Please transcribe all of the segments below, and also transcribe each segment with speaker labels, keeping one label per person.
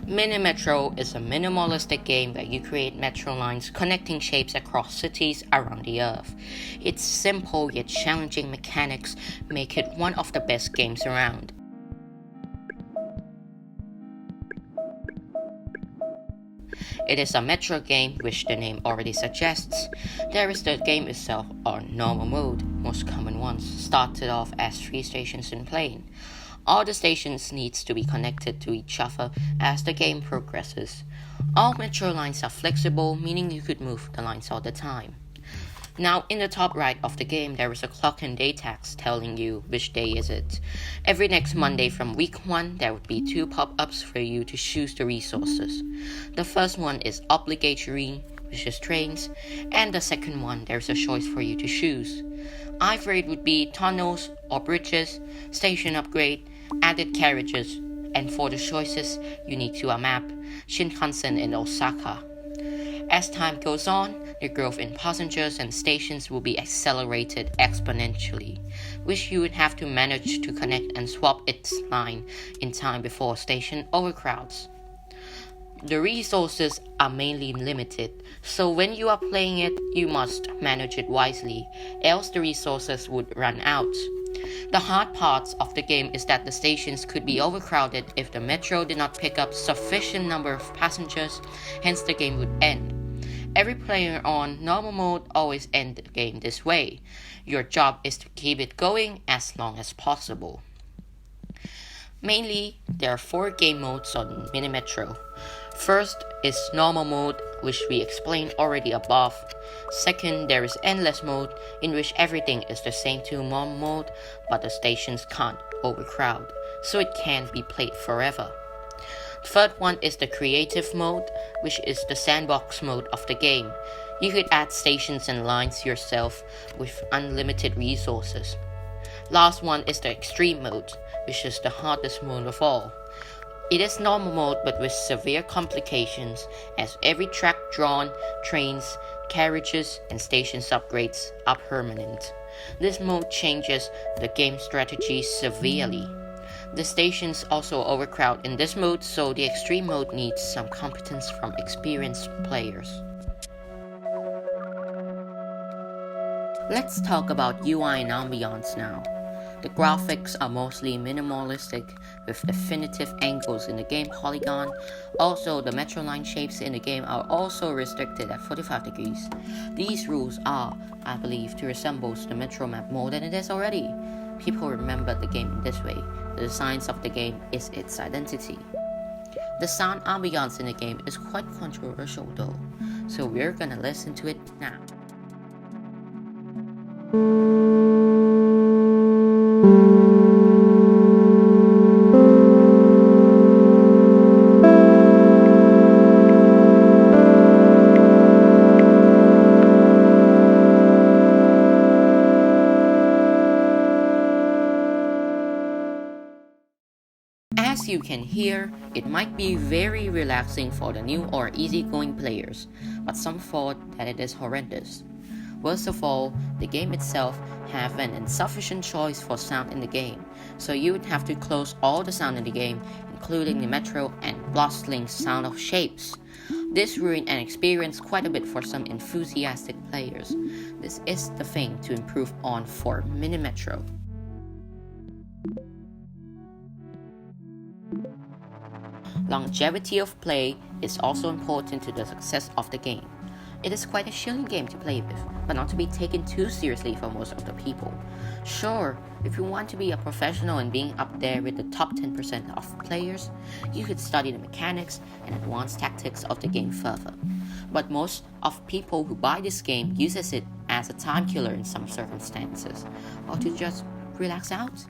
Speaker 1: Mini Metro is a minimalistic game where you create metro lines connecting shapes across cities around the earth. Its simple yet challenging mechanics make it one of the best games around. It is a metro game, which the name already suggests. There is the game itself, or normal mode, most common ones, started off as 3 stations in plane. All the stations needs to be connected to each other as the game progresses. All metro lines are flexible, meaning you could move the lines all the time. Now, in the top right of the game, there is a clock and day text telling you which day is it. Every next Monday from week 1, there would be 2 pop-ups for you to choose the resources. The first one is obligatory, which is trains, and the second one, there's a choice for you to choose. Either it would be tunnels or bridges, station upgrade, added carriages, and for the choices, you need to map Shinkansen in Osaka. As time goes on, the growth in passengers and stations will be accelerated exponentially, which you would have to manage to connect and swap its line in time before station overcrowds. The resources are mainly limited, so when you are playing it, you must manage it wisely, else the resources would run out. The hard part of the game is that the stations could be overcrowded if the metro did not pick up sufficient number of passengers, hence the game would end. Every player on normal mode always ends the game this way. Your job is to keep it going as long as possible. Mainly, there are 4 game modes on Mini Metro. First is normal mode, which we explained already above. Second, there is endless mode, in which everything is the same to normal mode, but the stations can't overcrowd, so it can be played forever. Third one is the creative mode, which is the sandbox mode of the game. You could add stations and lines yourself with unlimited resources. Last one is the extreme mode, which is the hardest mode of all. It is normal mode but with severe complications, as every track drawn, trains, carriages, and stations upgrades are permanent. This mode changes the game strategy severely. The stations also overcrowd in this mode, so the extreme mode needs some competence from experienced players. Let's talk about UI and ambiance now. The graphics are mostly minimalistic, with definitive angles in the game polygon. Also, the metro line shapes in the game are also restricted at 45 degrees. These rules are, I believe, to resemble the metro map more than it is already. People remember the game in this way. The designs of the game is its identity. The sound ambiance in the game is quite controversial though, so we're gonna listen to it now. As you can hear, it might be very relaxing for the new or easygoing players, but some thought that it is horrendous. Worst of all, the game itself have an insufficient choice for sound in the game, so you would have to close all the sound in the game, including the metro and bustling sound of shapes. This ruined an experience quite a bit for some enthusiastic players. This is the thing to improve on for Mini Metro. Longevity of play is also important to the success of the game. It is quite a chilling game to play with, but not to be taken too seriously for most of the people. Sure, if you want to be a professional and being up there with the top 10% of players, you could study the mechanics and advanced tactics of the game further. But most of people who buy this game uses it as a time killer in some circumstances, or to just relax out,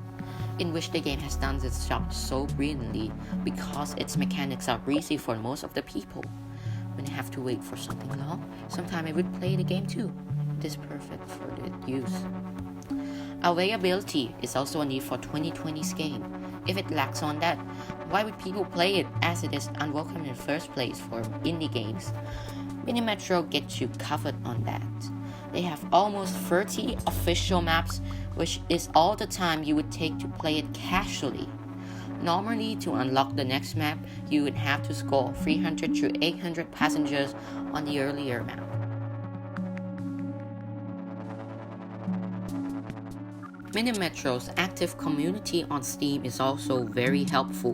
Speaker 1: in which the game has done its job so brilliantly because its mechanics are breezy for most of the people. When I have to wait for something long, sometimes I would play the game too. It is perfect for the use. Availability is also a need for 2020's game. If it lacks on that, why would people play it, as it is unwelcome in the first place for indie games? Mini Metro gets you covered on that. They have almost 30 official maps, which is all the time you would take to play it casually. Normally, to unlock the next map, you would have to score 300 to 800 passengers on the earlier map. Minimetro's active community on Steam is also very helpful,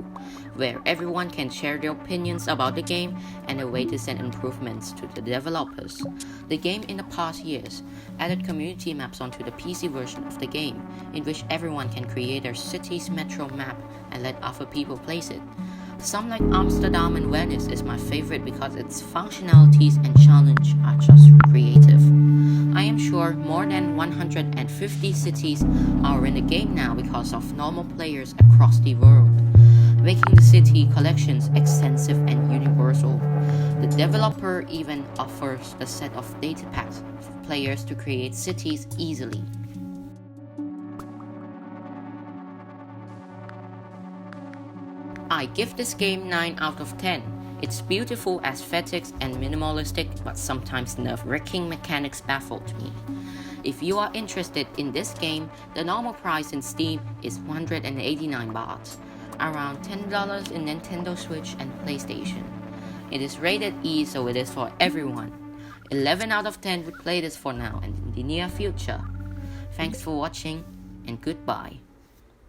Speaker 1: where everyone can share their opinions about the game and a way to send improvements to the developers. The game in the past years added community maps onto the PC version of the game, in which everyone can create their city's metro map and let other people place it. Some like Amsterdam and Venice is my favorite because its functionalities and challenge are just creative. I am sure more than 150 cities are in the game now because of normal players across the world, making the city collections extensive and universal. The developer even offers a set of data packs for players to create cities easily. I give this game 9 out of 10. Its beautiful aesthetics and minimalistic but sometimes nerve-wracking mechanics baffled me. If you are interested in this game, the normal price in Steam is 189 baht, around $10 in Nintendo Switch and PlayStation. It is rated E, so it is for everyone. 11 out of 10 would play this for now and in the near future. Thanks for watching and goodbye.